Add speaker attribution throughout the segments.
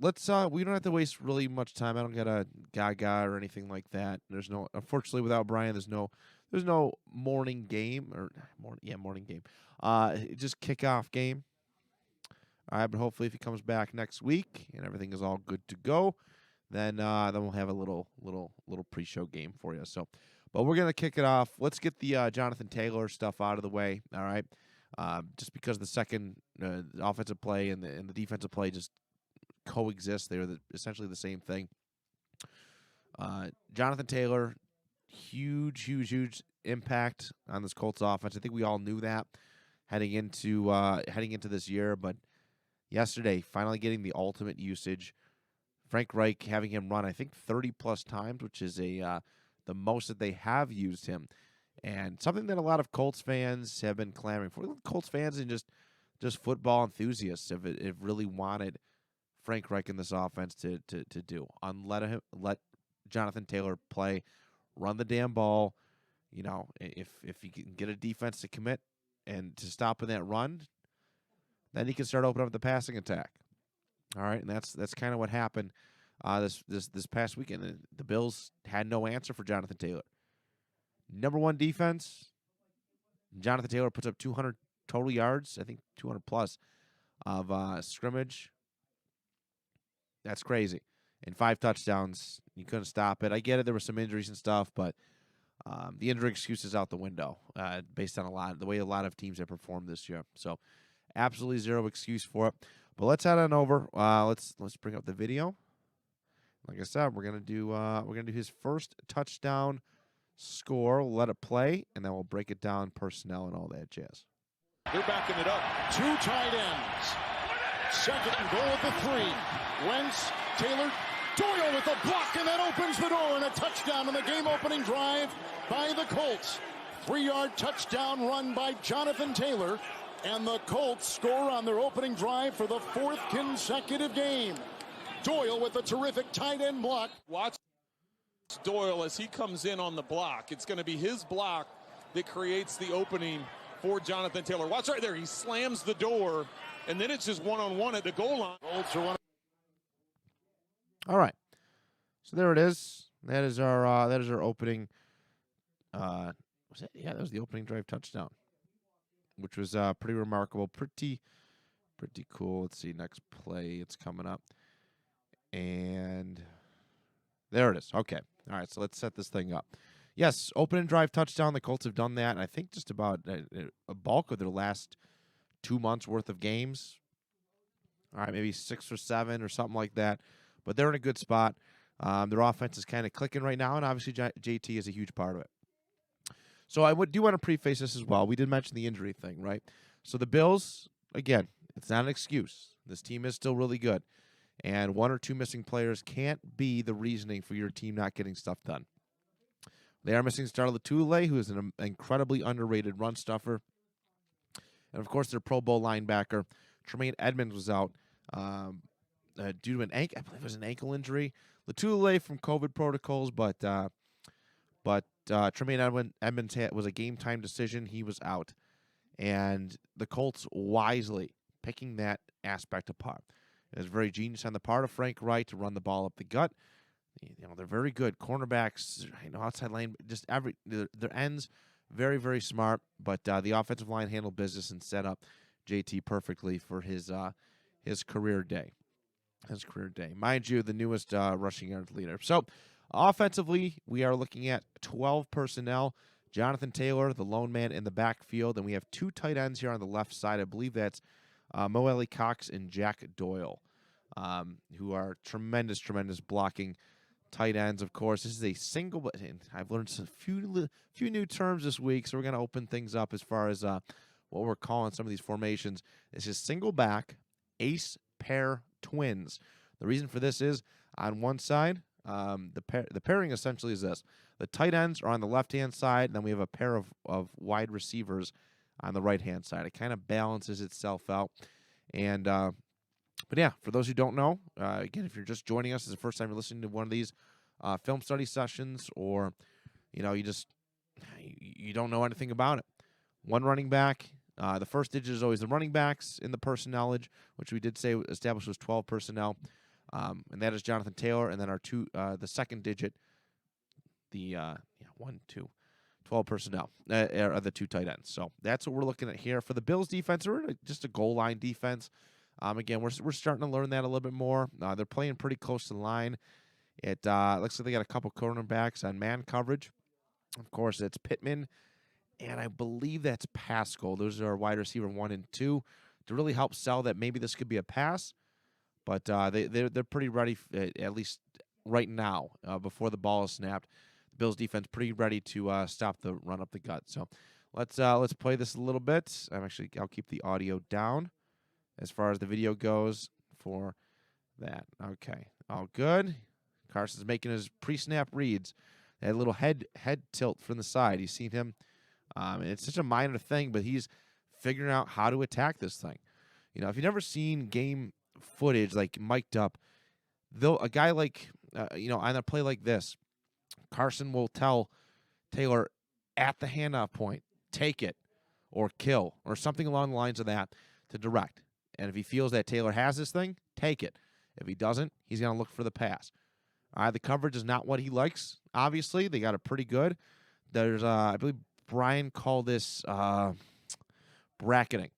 Speaker 1: let's we don't have to waste really much time. I don't get a gaga or anything like that. There's no, unfortunately, without Brian, there's no morning game or morning game. Just kickoff game. All right, but hopefully if he comes back next week and everything is all good to go, then we'll have a little pre-show game for you. So, but we're gonna kick it off. Let's get the Johnathan Taylor stuff out of the way. All right, just because the second offensive play and the defensive play just coexist, they're essentially the same thing. Johnathan Taylor, huge impact on this Colts offense. I think we all knew that heading into this year, but yesterday finally getting the ultimate usage. Frank Reich having him run, I think, 30-plus times, which is the most that they have used him. And something that a lot of Colts fans have been clamoring for. Colts fans and just football enthusiasts have really wanted Frank Reich in this offense to do. Let Johnathan Taylor play, run the damn ball. You know, if you can get a defense to commit and to stop in that run, then he can start opening up the passing attack. All right, and that's kind of what happened this past weekend. The Bills had no answer for Johnathan Taylor. Number one defense, Johnathan Taylor puts up 200 total yards, I think 200 plus of scrimmage. That's crazy. And 5 touchdowns. You couldn't stop it. I get it. There were some injuries and stuff, but the injury excuse is out the window based on the way a lot of teams have performed this year. So absolutely zero excuse for it. But let's head on over. Let's bring up the video. Like I said, we're gonna do his first touchdown score. We'll let it play, and then we'll break it down, personnel, and all that jazz.
Speaker 2: They're backing it up. 2 tight ends. Second and goal at the 3. Wentz, Taylor, Doyle with a block, and that opens the door, and a touchdown on the game-opening drive by the Colts. 3-yard touchdown run by Johnathan Taylor, and the Colts score on their opening drive for the 4th consecutive game. Doyle with a terrific tight end block.
Speaker 3: Watch Doyle as he comes in on the block. It's going to be his block that creates the opening for Johnathan Taylor. Watch right there. He slams the door, and then it's just one-on-one at the goal line.
Speaker 1: All right. So there it is. That is our opening. That was the opening drive touchdown, which was pretty remarkable, pretty cool. Let's see, next play, it's coming up. And there it is. Okay. All right, so let's set this thing up. Yes, open and drive touchdown. The Colts have done that, and I think just about a bulk of their last 2 months' worth of games. All right, maybe 6 or 7 or something like that. But they're in a good spot. Their offense is kind of clicking right now, and obviously JT is a huge part of it. So I do want to preface this as well. We did mention the injury thing, right? So the Bills, again, it's not an excuse. This team is still really good. And 1 or 2 missing players can't be the reasoning for your team not getting stuff done. They are missing Starla Tulele, who is an incredibly underrated run stuffer. And, of course, their Pro Bowl linebacker, Tremaine Edmonds, was out due to I believe it was an ankle injury. Latulele from COVID protocols, but Tremaine Edmonds was a game-time decision. He was out. And the Colts wisely picking that aspect apart. It was very genius on the part of Frank Reich to run the ball up the gut. They're very good. Cornerbacks, outside lane, just their ends, very, very smart. But the offensive line handled business and set up JT perfectly for his career day. Mind you, the newest rushing yard leader. So offensively, we are looking at 12 personnel. Johnathan Taylor, the lone man in the backfield, and we have 2 tight ends here on the left side. I believe that's Mo Alley Cox and Jack Doyle, who are tremendous blocking tight ends. Of course, this is a single. And I've learned a few new terms this week, so we're going to open things up as far as what we're calling some of these formations. This is single back ace pair twins. The reason for this is on one side, the pairing essentially is this: the tight ends are on the left hand side, and then we have a pair of wide receivers on the right-hand side. It kind of balances itself out. And, but yeah, for those who don't know, again, if you're just joining us, it's the first time you're listening to one of these film study sessions, or, you don't know anything about it. One running back, the first digit is always the running backs in the personnelage, which we did say established was 12 personnel. And that is Johnathan Taylor, and then our the second digit, the 1, 2, 12 personnel are the 2 tight ends. So that's what we're looking at here for the Bills defense. We're just a goal line defense. Again, we're starting to learn that a little bit more. They're playing pretty close to the line. It looks like they got a couple cornerbacks on man coverage. Of course, it's Pittman, and I believe that's Pascal. Those are wide receiver 1 and 2 to really help sell that maybe this could be a pass. But they're pretty ready, at least right now, before the ball is snapped. The Bills defense pretty ready to stop the run up the gut. So let's play this a little bit. I'll keep the audio down as far as the video goes for that. Okay, all good. Carson's making his pre-snap reads. That little head tilt from the side. You've seen him. And it's such a minor thing, but he's figuring out how to attack this thing. You know, if you've never seen game footage like mic'd up, though, a guy like on a play like this, Carson will tell Taylor at the handoff point, take it or kill or something along the lines of that to direct. And if he feels that Taylor has this thing, take it. If he doesn't, he's going to look for the pass. The coverage is not what he likes. Obviously, they got it pretty good. There's, I believe Brian called this bracketing.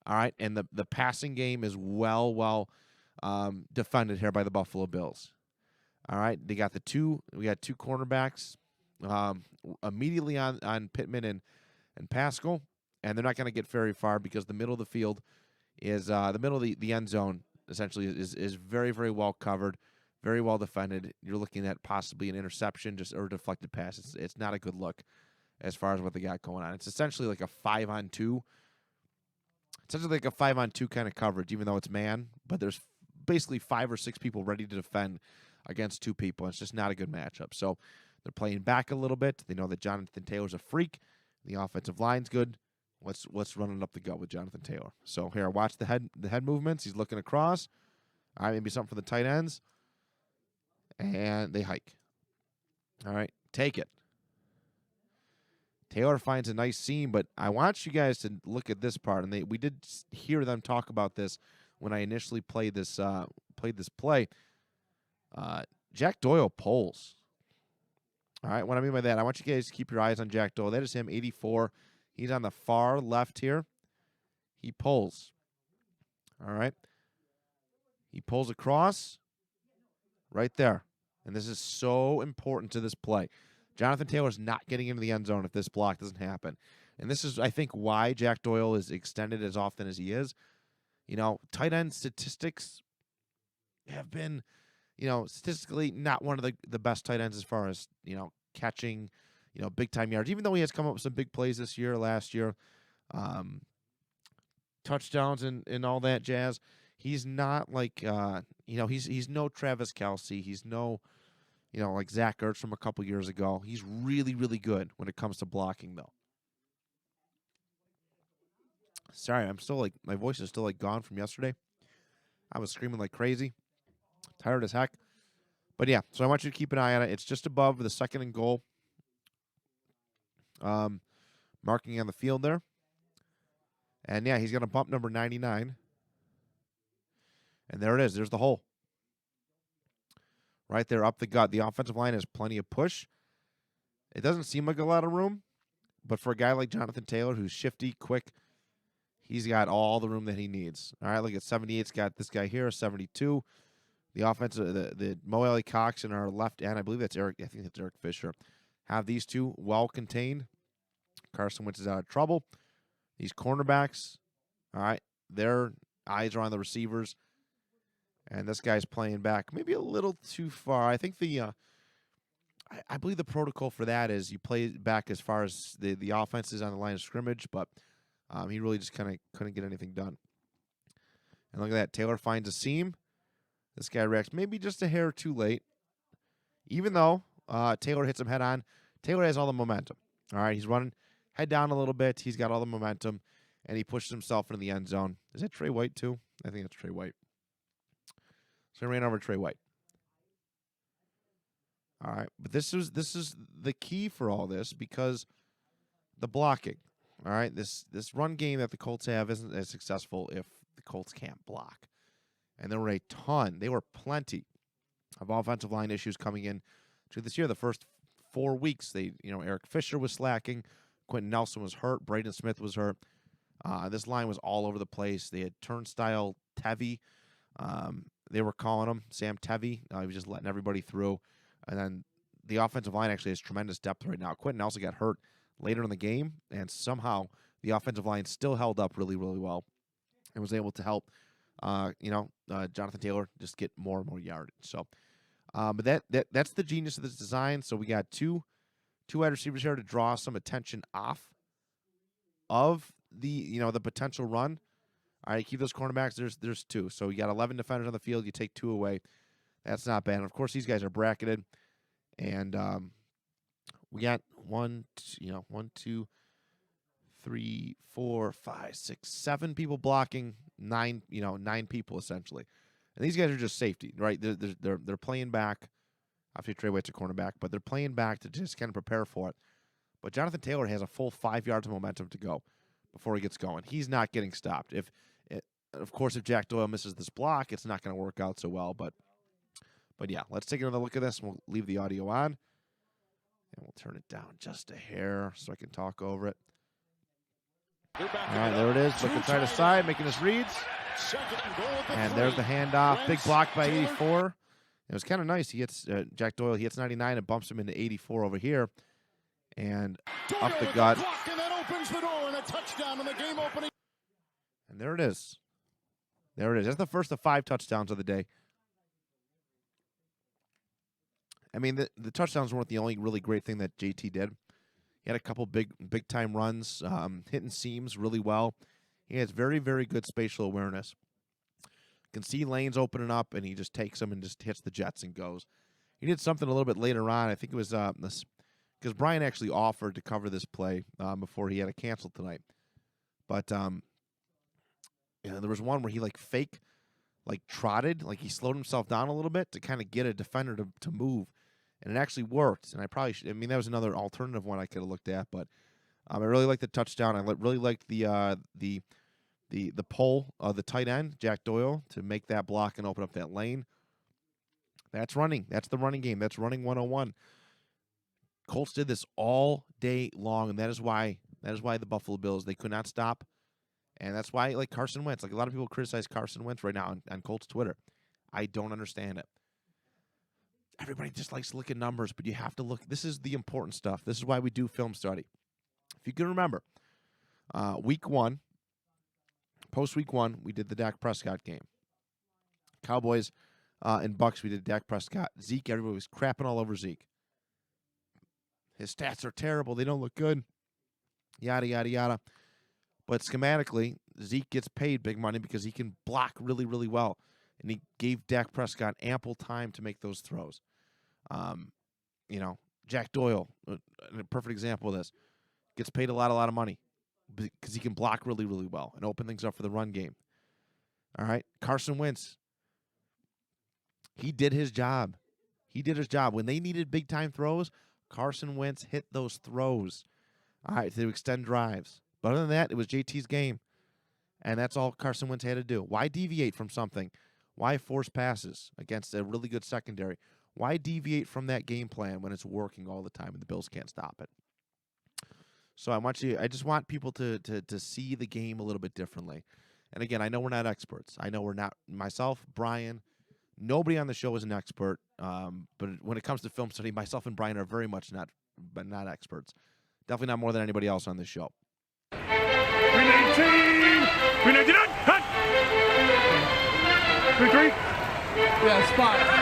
Speaker 1: All right, and the passing game is well defended here by the Buffalo Bills. All right, we got two cornerbacks immediately on Pittman and Pascal, and they're not going to get very far because the middle of the field is the middle of the end zone essentially is very, very well covered, very well defended. You're looking at possibly an interception or a deflected pass. It's not a good look as far as what they got going on. It's essentially like a 5-on-2. Essentially like a 5-on-2 kind of coverage, even though it's man. But there's basically 5 or 6 people ready to defend against 2 people. It's just not a good matchup. So they're playing back a little bit. They know that Johnathan Taylor's a freak. The offensive line's good. Let's run it up the gut with Johnathan Taylor. So here, watch the head movements. He's looking across. All right, maybe something for the tight ends. And they hike. All right, take it. Taylor finds a nice seam, but I want you guys to look at this part. And we did hear them talk about this when I initially played this play. Jack Doyle pulls. All right, what I mean by that, I want you guys to keep your eyes on Jack Doyle. That is him, 84. He's on the far left here. He pulls. All right. He pulls across right there. And this is so important to this play. Johnathan Taylor's not getting into the end zone if this block doesn't happen. And this is, I think, why Jack Doyle is extended as often as he is. You know, tight end statistics have been, statistically not one of the best tight ends as far as, catching, big-time yards. Even though he has come up with some big plays last year, touchdowns and all that jazz, he's not like, he's no Travis Kelce. He's no, like Zach Ertz from a couple years ago. He's really, really good when it comes to blocking, though. Sorry, I'm still my voice is still gone from yesterday. I was screaming like crazy. Tired as heck. But yeah, so I want you to keep an eye on it. It's just above the 2nd and goal. Marking on the field there. And yeah, he's going to bump number 99. And there it is. There's the hole. Right there up the gut. The offensive line has plenty of push. It doesn't seem like a lot of room. But for a guy like Johnathan Taylor, who's shifty, quick, he's got all the room that he needs. All right, look at 78's got this guy here, 72. The offensive, the Mo Alley Cox in our left end, I believe that's Eric. I think that's Eric Fisher. Have these two well contained. Carson Wentz is out of trouble. These cornerbacks, all right, their eyes are on the receivers, and this guy's playing back maybe a little too far. I think I believe the protocol for that is you play back as far as the offense is on the line of scrimmage, but he really just kind of couldn't get anything done. And look at that, Taylor finds a seam. This guy reacts maybe just a hair too late. Even though Taylor hits him head on, Taylor has all the momentum. All right, he's running head down a little bit. He's got all the momentum, and he pushes himself into the end zone. Is that Trey White too? I think it's Trey White. So he ran over Trey White. All right, but this is the key for all this because the blocking. All right, this run game that the Colts have isn't as successful if the Colts can't block. And there were a ton. There were plenty of offensive line issues coming in to this year. The first 4 weeks, Eric Fisher was slacking. Quentin Nelson was hurt. Braden Smith was hurt. This line was all over the place. They had Turnstile Tevy. They were calling him Sam Tevy. He was just letting everybody through. And then the offensive line actually has tremendous depth right now. Quentin Nelson got hurt later in the game, and somehow the offensive line still held up really, really well and was able to help Johnathan Taylor just get more and more yardage. So, but that's the genius of this design. So we got two wide receivers here to draw some attention off of the potential run. All right, keep those cornerbacks. There's two. So you got 11 defenders on the field. You take 2 away. That's not bad. And of course, these guys are bracketed, and we got 1, 2, 3, 4, 5, 6, 7 people blocking, 9 people essentially. And these guys are just safety, right? They're playing back. Obviously, Trey White's a cornerback, but they're playing back to just kind of prepare for it. But Johnathan Taylor has a full 5 yards of momentum to go before he gets going. He's not getting stopped. Of course, if Jack Doyle misses this block, it's not going to work out so well. But yeah, let's take another look at this. We'll leave the audio on, and we'll turn it down just a hair so I can talk over it. All right, there it is. Looking side to side, making his reads. And there's the handoff. Big block by 84. It was kind of nice. He hits Jack Doyle. He hits 99 and bumps him into 84 over here. And up the gut.
Speaker 2: And that opens the door and a touchdown in the game opening.
Speaker 1: And there it is. There it is. That's the first of 5 touchdowns of the day. I mean, the touchdowns weren't the only really great thing that JT did. He had a couple big time runs, hitting seams really well. He has very, very good spatial awareness. Can see lanes opening up, and he just takes them and just hits the jets and goes. He did something a little bit later on. I think it was because Brian actually offered to cover this play before he had to cancel tonight. But there was one where he trotted, like he slowed himself down a little bit to kind of get a defender to move, and it actually worked. And I probably should. I mean, that was another alternative one I could have looked at, but I really liked the touchdown. I really liked the pull of the tight end, Jack Doyle, to make that block and open up that lane. That's running. That's the running game. That's running 101. Colts did this all day long, and that is why the Buffalo Bills, they could not stop. And that's why, like Carson Wentz, like a lot of people criticize Carson Wentz right now on Colts Twitter. I don't understand it. Everybody just likes to look at numbers, but you have to look. This is the important stuff. This is why we do film study. If you can remember, week 1, post-week 1, we did the Dak Prescott game. Cowboys and Bucks, we did Dak Prescott. Zeke, everybody was crapping all over Zeke. His stats are terrible. They don't look good. Yada, yada, yada. But schematically, Zeke gets paid big money because he can block really, really well. And he gave Dak Prescott ample time to make those throws. Jack Doyle, a perfect example of this, gets paid a lot of money because he can block really, really well and open things up for the run game. All right? Carson Wentz, he did his job. He did his job. When they needed big-time throws, Carson Wentz hit those throws, all right, to extend drives. But other than that, it was JT's game, and that's all Carson Wentz had to do. Why deviate from something? Why force passes against a really good secondary? Why deviate from that game plan when it's working all the time and the Bills can't stop it? So I just want people to see the game a little bit differently. And again, I know we're not experts. I know we're not, myself, Brian, nobody on the show is an expert. But when it comes to film study, myself and Brian are very much not experts. Definitely not more than anybody else on this show.
Speaker 4: 319! 399! Cut! 3-3!
Speaker 5: Yeah, spot.